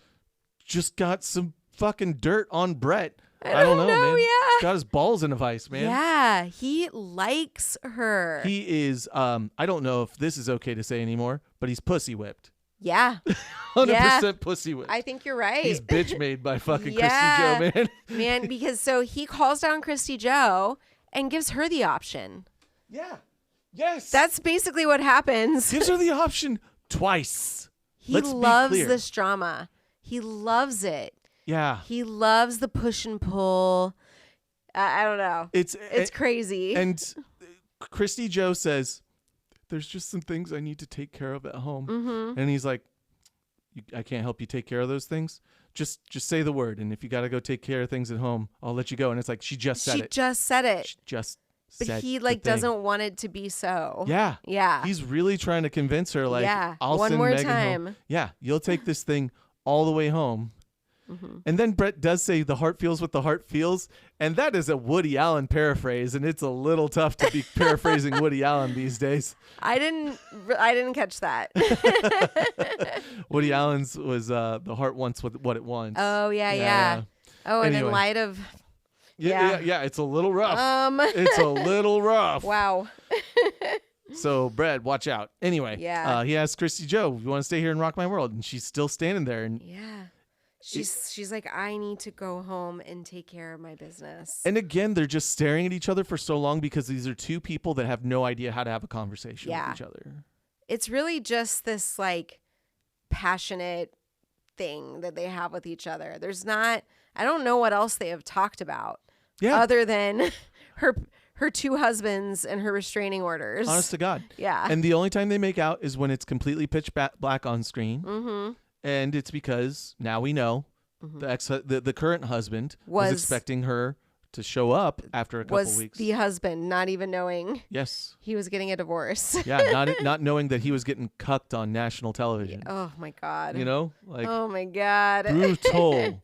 just got some fucking dirt on Bret. I don't know, man. Yeah. Got his balls in a vice, man. Yeah. He likes her. He is, I don't know if this is okay to say anymore, but he's pussy whipped. Yeah. 100% pussy whipped. I think you're right. He's bitch made by fucking Kristy Jo, man. Man, because so he calls down Kristy Jo and gives her the option. Yeah. Yes. That's basically what happens. Gives her the option twice. He loves this drama. He loves it. Yeah. He loves the push and pull. I don't know. It's crazy. And Kristy Jo says, there's just some things I need to take care of at home. Mm-hmm. And he's like, I can't help you take care of those things. Just say the word. And if you got to go take care of things at home, I'll let you go. And it's like, she just said it. But he like doesn't want it to be so. Yeah. Yeah. He's really trying to convince her, like, I'll one send more Megan time. home. Yeah. You'll take this thing all the way home. Mm-hmm. And then Bret does say the heart feels what the heart feels. And that is a Woody Allen paraphrase. And it's a little tough to be paraphrasing Woody Allen these days. I didn't catch that. Woody Allen's was the heart wants what it wants. Oh, yeah. Oh, and Anyway. in light of... Yeah, it's a little rough. It's a little rough. Wow. So, Bret, watch out. Anyway, he asks Kristy Jo, you want to stay here and rock my world? And she's still standing there. And yeah. She's like, I need to go home and take care of my business. And again, they're just staring at each other for so long because these are two people that have no idea how to have a conversation with each other. It's really just this like passionate thing that they have with each other. There's not, I don't know what else they have talked about other than her two husbands and her restraining orders. Honest to God. Yeah. And the only time they make out is when it's completely pitch black on screen. Mm-hmm. And it's because now we know the current husband was expecting her to show up after a couple weeks. Was the husband not even knowing? Yes. He was getting a divorce. Yeah, not knowing that he was getting cucked on national television. Oh my God. You know, like oh my God, brutal.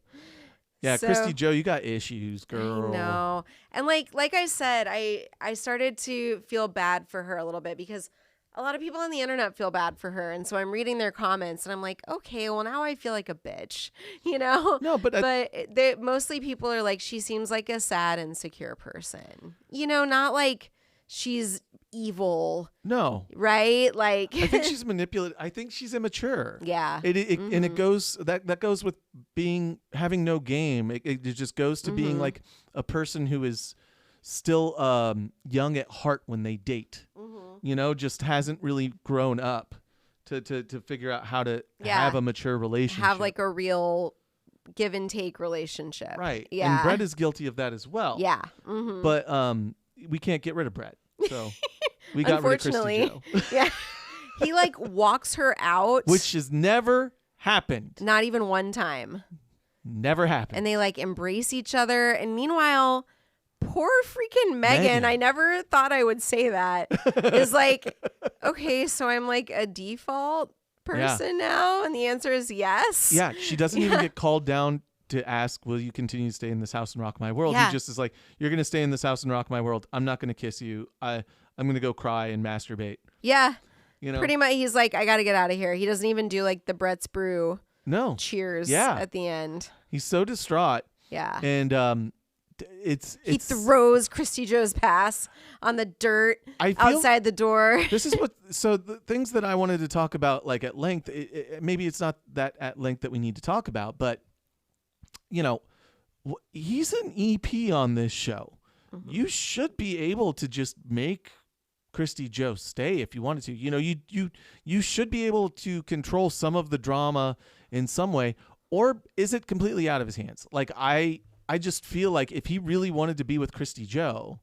Yeah, so, Kristy Jo, you got issues, girl. I know, and like I said, I started to feel bad for her a little bit because a lot of people on the internet feel bad for her. And so I'm reading their comments and I'm like, okay, well, now I feel like a bitch, you know? No, but mostly people are like, she seems like a sad, insecure person, you know, not like she's evil. No. Right? Like, I think she's manipulative. I think she's immature. Yeah. And it goes, that goes with having no game. It just goes to being like a person who is still young at heart when they date. You know, just hasn't really grown up to figure out how to have a mature relationship. Have like a real give and take relationship. Right. Yeah. And Bret is guilty of that as well. Yeah. But we can't get rid of Bret. So we got rid of Kristy Jo. Yeah. He like walks her out. Which has never happened. Not even one time. Never happened. And they like embrace each other. And meanwhile, poor freaking Megan, I never thought I would say that, is like, okay, so I'm like a default person now? And the answer is yes. Yeah, she doesn't even get called down to ask, will you continue to stay in this house and rock my world? Yeah. He just is like, you're going to stay in this house and rock my world. I'm not going to kiss you. I'm going to go cry and masturbate. Yeah. You know? Pretty much, he's like, I got to get out of here. He doesn't even do like the Bret's Brew cheers at the end. He's so distraught. Yeah. And he throws Kristy Jo's pass on the dirt outside the door. This is so the things that I wanted to talk about like at length, maybe it's not that at length that we need to talk about, but you know, he's an EP on this show. you should be able to just make Kristy Jo stay if you wanted to. You know, you should be able to control some of the drama in some way, or is it completely out of his hands? Like I just feel like if he really wanted to be with Kristy Jo,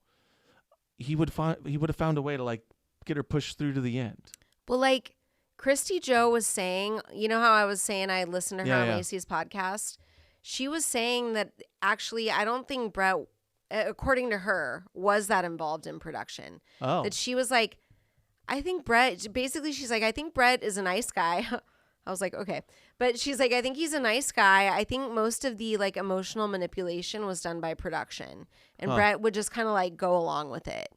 he would have found a way to like get her pushed through to the end. Well, like Kristy Jo was saying, you know how I was saying I listened to her on Lacey's podcast? She was saying that actually I don't think Bret, according to her, was that involved in production. Oh. That she was like, I think Bret, basically she's like, I think Bret is a nice guy. I was like, okay. But she's like, I think he's a nice guy. I think most of the like emotional manipulation was done by production. And Bret would just kind of like go along with it.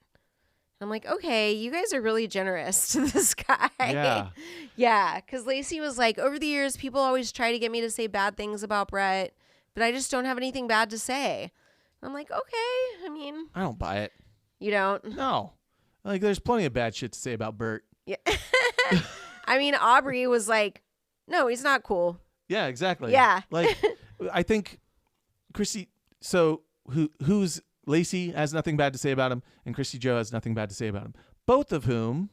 I'm like, okay, you guys are really generous to this guy. Yeah. Yeah, because Lacey was like, over the years, people always try to get me to say bad things about Bret, but I just don't have anything bad to say. I'm like, okay, I mean. I don't buy it. You don't? No. Like, there's plenty of bad shit to say about Bert. Yeah. I mean, Aubrey was like, no, he's not cool. Yeah, exactly. Yeah. Like, I think Kristy, so who's Lacey has nothing bad to say about him, and Kristy Jo has nothing bad to say about him. Both of whom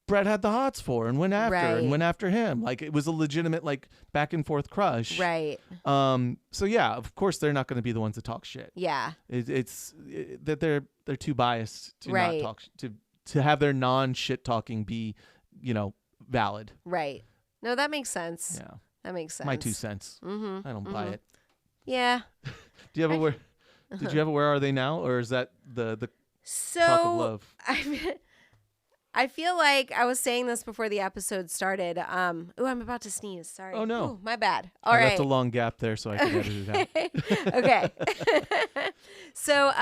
Bret had the hots for and went after him. Like, it was a legitimate like back and forth crush. Right. So yeah, of course they're not going to be the ones to talk shit. Yeah. It's that they're too biased to Right. not talk to have their non-shit talking be, you know, valid. Right. No, that makes sense. Yeah. That makes sense. My 2 cents. Mm-hmm. I don't buy it. Yeah. Do you have a where? Did you have a where are they now, or is that the talk of So love? I feel like I was saying this before the episode started. I'm about to sneeze. Sorry. Oh, no. Ooh, my bad. All I right. left a long gap there so I could edit it out. Okay. So,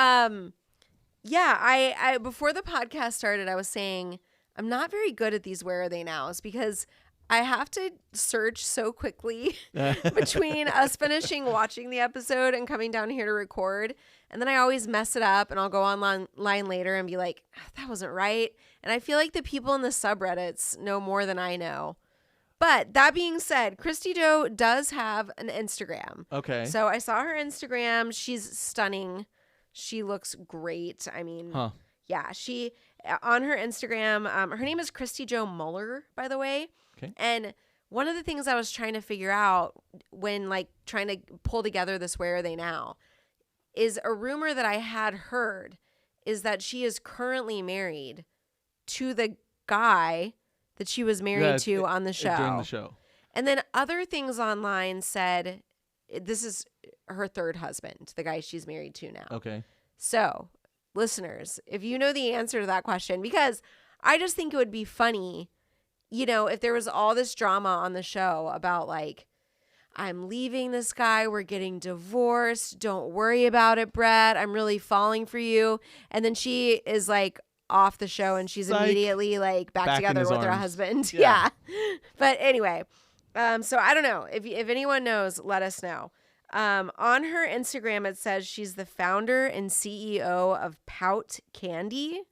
yeah, I before the podcast started, I was saying I'm not very good at these where are they nows because I have to search so quickly between us finishing watching the episode and coming down here to record. And then I always mess it up and I'll go online later and be like, that wasn't right. And I feel like the people in the subreddits know more than I know. But that being said, Kristy Jo does have an Instagram. Okay. So I saw her Instagram. She's stunning. She looks great. I mean, yeah, she on her Instagram, her name is Kristy Jo Muller, by the way. Okay. And one of the things I was trying to figure out when like trying to pull together this where are they now is a rumor that I had heard is that she is currently married to the guy that she was married to on the show. During the show. And then other things online said this is her third husband, the guy she's married to now. Okay. So, listeners, if you know the answer to that question, because I just think it would be funny, you know, if there was all this drama on the show about like, I'm leaving this guy, we're getting divorced, don't worry about it, Bret, I'm really falling for you. And then she is like off the show and she's immediately like back together with her husband. Yeah. But anyway, so I don't know. If anyone knows, let us know. On her Instagram, it says she's the founder and CEO of Pout Candy.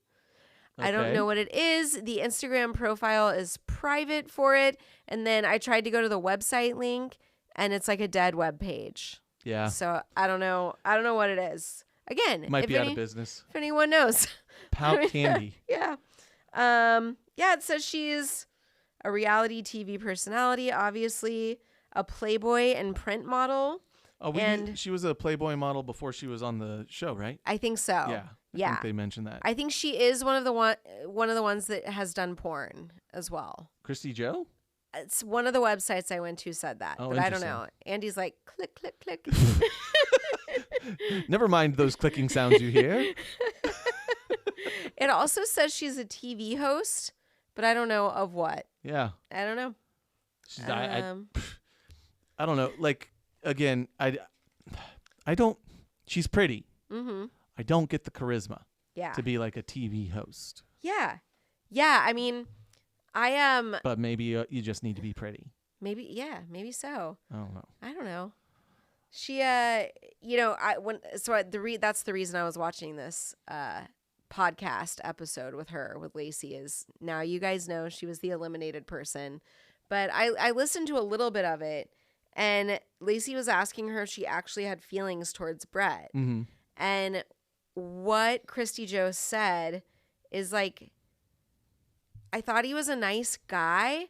Okay. I don't know what it is. The Instagram profile is private for it. And then I tried to go to the website link and it's like a dead web page. Yeah. So I don't know. I don't know what it is. Again, Might be out of business. If anyone knows. Pout Candy. Yeah. Yeah, it says she's a reality TV personality, obviously, a Playboy and print model. Oh, she was a Playboy model before she was on the show, right? I think so. Yeah. I think they mentioned that. I think she is one of the ones that has done porn as well. Kristy Jo? It's one of the websites I went to said that, but I don't know. Andy's like, click, click, click. Never mind those clicking sounds you hear. It also says she's a TV host, but I don't know of what. Yeah. I don't know. I don't know. Like, again, I don't. She's pretty. Mm-hmm. I don't get the charisma. Yeah. To be like a TV host. Yeah. Yeah. I mean, I am. But maybe you just need to be pretty. Maybe. Yeah. Maybe so. I don't know. I don't know. She, you know, that's the reason I was watching this podcast episode with her, with Lacey, is now you guys know she was the eliminated person. But I listened to a little bit of it, and Lacey was asking her if she actually had feelings towards Bret. Mm-hmm. And what Kristy Jo said is like, I thought he was a nice guy,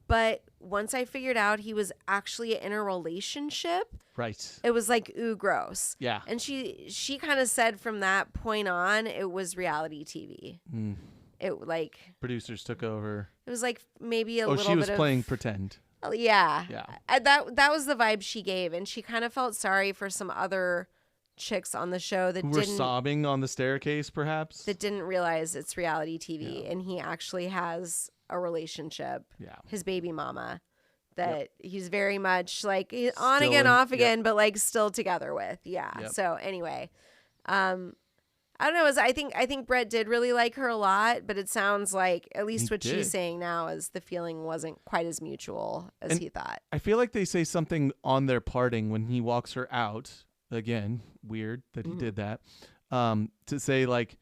but once I figured out he was actually in a relationship, Right. it was like, ooh, gross. Yeah. And she kind of said from that point on, it was reality TV. It like Producers took over. it was like maybe a Oh, little she was bit playing of pretend. yeah. Yeah. That was the vibe she gave, and she kind of felt sorry for some other chicks on the show that Who were didn't sobbing on the staircase, perhaps? that didn't realize it's reality TV, and he actually has a relationship. Yeah. His baby mama that he's very much like on Still again, in- off yep. again, but like still together with. Yeah. Yep. So anyway, I don't know. I think Bret did really like her a lot, but it sounds like at least He what did. she's saying now is the feeling wasn't quite as mutual as And he thought. I feel like they say something on their parting when he walks her out. Again, weird that he did that. To say like,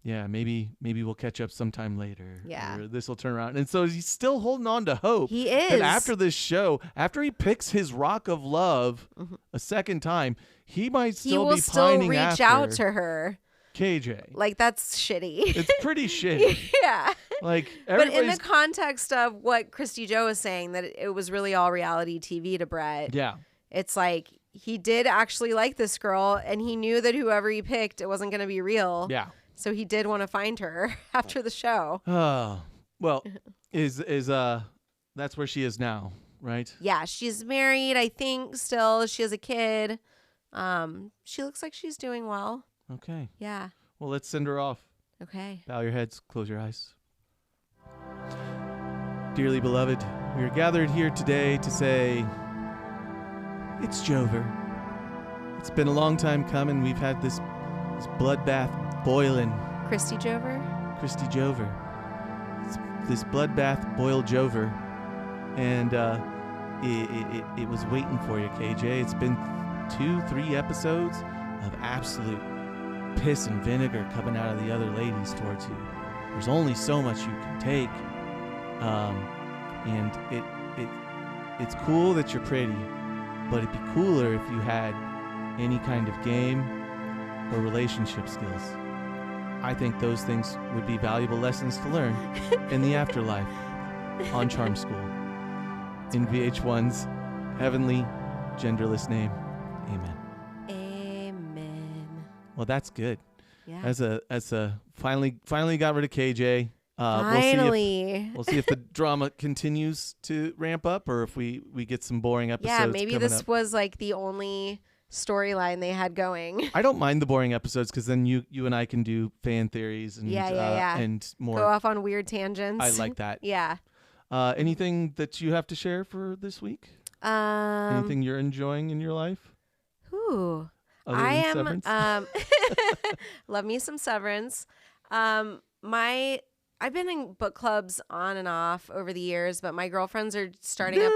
yeah, maybe we'll catch up sometime later. Yeah. Or this will turn around. And so he's still holding on to hope. He that is. after this show, after he picks his rock of love a second time, he might He still will be still pining reach after out to her. KJ. Like that's shitty. It's pretty shitty. Yeah. Like But in everybody's the context of what Kristy Jo was saying, that it was really all reality TV to Bret. yeah. It's like he did actually like this girl, and he knew that whoever he picked, it wasn't going to be real. Yeah. So he did want to find her after the show. Oh, well, is that's where she is now, right? Yeah, she's married, I think, still. She has a kid. She looks like she's doing well. Okay. Yeah. Well, let's send her off. Okay. Bow your heads, close your eyes. Dearly beloved, we are gathered here today to say it's Jo-ver. It's been a long time coming. We've had this bloodbath boiling. Kristy Jo-ver? Kristy Jo-ver. This bloodbath boiled Jo-ver. And it was waiting for you, KJ. It's been 2-3 episodes of absolute piss and vinegar coming out of the other ladies towards you. There's only so much you can take. And it's cool that you're pretty, but it'd be cooler if you had any kind of game or relationship skills. I think those things would be valuable lessons to learn in the afterlife on Charm School. In VH1's heavenly, genderless name. Amen. Amen. Well, that's good. Yeah. As a finally got rid of KJ. Finally. We'll see if the drama continues to ramp up, or if we get some boring episodes. Yeah, maybe coming this up. was like the only storyline they had going. I don't mind the boring episodes because then you and I can do fan theories and Yeah. and more. Go off on weird tangents. I like that. Yeah. Anything that you have to share for this week? Anything you're enjoying in your life? Ooh. Other I than am Severance? love me some Severance. I've been in book clubs on and off over the years, but my girlfriends are starting up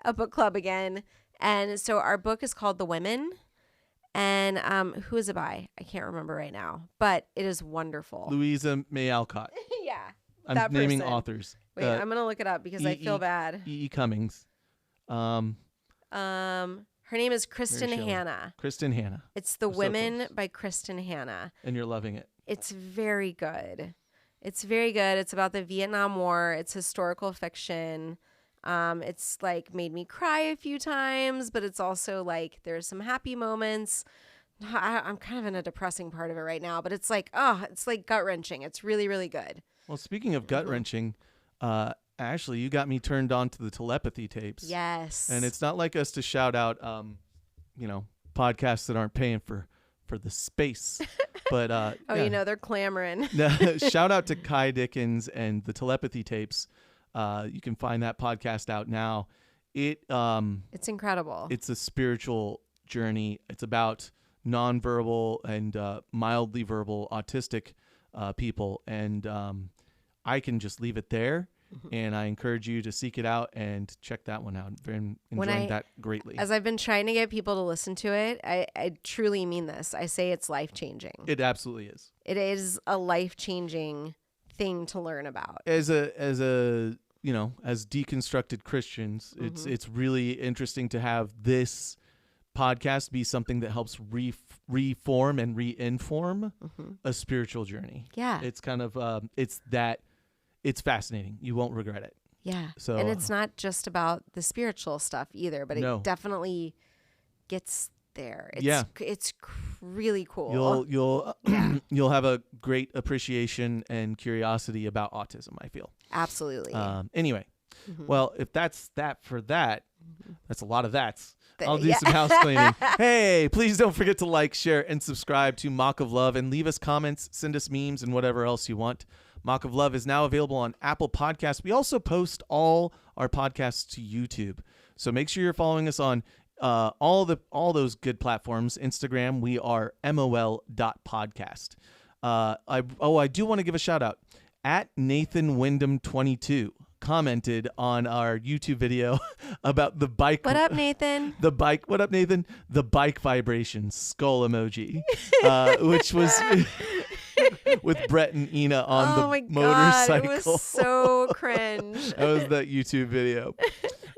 a book club again. And so our book is called The Women. And who is it by? I can't remember right now, but it is wonderful. Louisa May Alcott. Yeah. I'm that naming person. authors. Wait, I'm going to look it up because I feel bad. E. Cummings. Her name is Kristen Shelley. Hanna. Kristen Hanna. It's The We're so Women close. by Kristen Hanna. And you're loving it. It's very good. It's very good. It's about the Vietnam War. It's historical fiction. It's like made me cry a few times, but it's also like there's some happy moments. I'm kind of in a depressing part of it right now, but it's like, it's like gut wrenching. It's really, really good. Well, speaking of gut wrenching, Ashley, you got me turned on to the telepathy tapes. Yes. And it's not like us to shout out, podcasts that aren't paying for the space. But they're clamoring. shout out to Kai Dickens and the telepathy tapes. You can find that podcast out now. It's incredible. It's a spiritual journey. It's about nonverbal and mildly verbal autistic people. And I can just leave it there. And I encourage you to seek it out and check that one out. I'm enjoying that greatly. As I've been trying to get people to listen to it, I truly mean this. I say it's life-changing. It absolutely is. It is a life-changing thing to learn about. As deconstructed Christians, it's really interesting to have this podcast be something that helps reform and reinform a spiritual journey. Yeah. It's kind of it's fascinating. You won't regret it. Yeah. So, and it's not just about the spiritual stuff either, but No. it definitely gets there. It's really cool. You'll have a great appreciation and curiosity about autism, I feel. Absolutely. Anyway, well, if that's that for that, that's a lot of that's. I'll do Yeah. some house cleaning. Hey, please don't forget to like, share, and subscribe to Mock of Love, and leave us comments, send us memes, and whatever else you want. Mock of Love is now available on Apple Podcasts. We also post all our podcasts to YouTube, so make sure you're following us on all those good platforms. Instagram, we are mol.podcast. I do want to give a shout out at Nathan Wyndham 22. Commented on our YouTube video about the bike. What up, Nathan? The bike. What up, Nathan? The bike vibration skull emoji, which was with Bret and Ina on the motorcycle. It was so cringe. That was that YouTube video.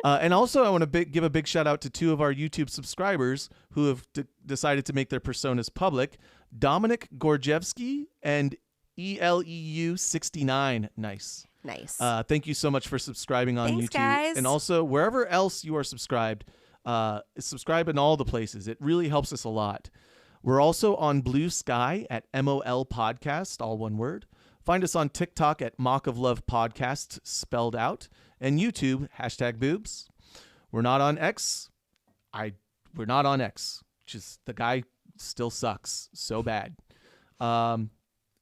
And also, I want to give a big shout out to 2 of our YouTube subscribers who have decided to make their personas public: Dominic Gorjevsky and ELEU69. Nice. Thank you so much for subscribing on Thanks, YouTube. guys. And also, wherever else you are subscribed, subscribe in all the places. It really helps us a lot. We're also on Blue Sky at MOL Podcast, all one word. Find us on TikTok at Mock of Love Podcast, spelled out. And YouTube, #boobs. We're not on X. We're not on X. Just the guy still sucks so bad.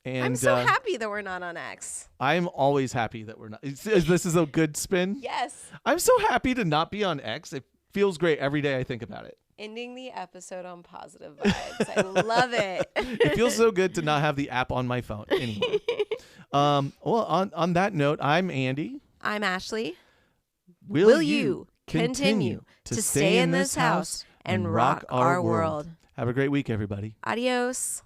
And I'm so happy that we're not on X. I'm always happy that we're not. This is a good spin. Yes. I'm so happy to not be on X. It feels great every day I think about it. Ending the episode on positive vibes. I love it. It feels so good to not have the app on my phone anymore. Well, on that note, I'm Andy. I'm Ashley. Will you continue to stay in this house and rock our world? Have a great week, everybody. Adios.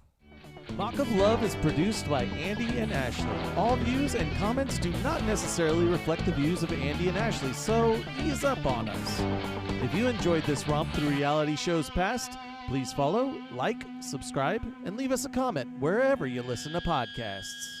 Mock of Love is produced by Andy and Ashley. All views and comments do not necessarily reflect the views of Andy and Ashley, so ease up on us. If you enjoyed this romp through reality shows past, please follow, like, subscribe, and leave us a comment wherever you listen to podcasts.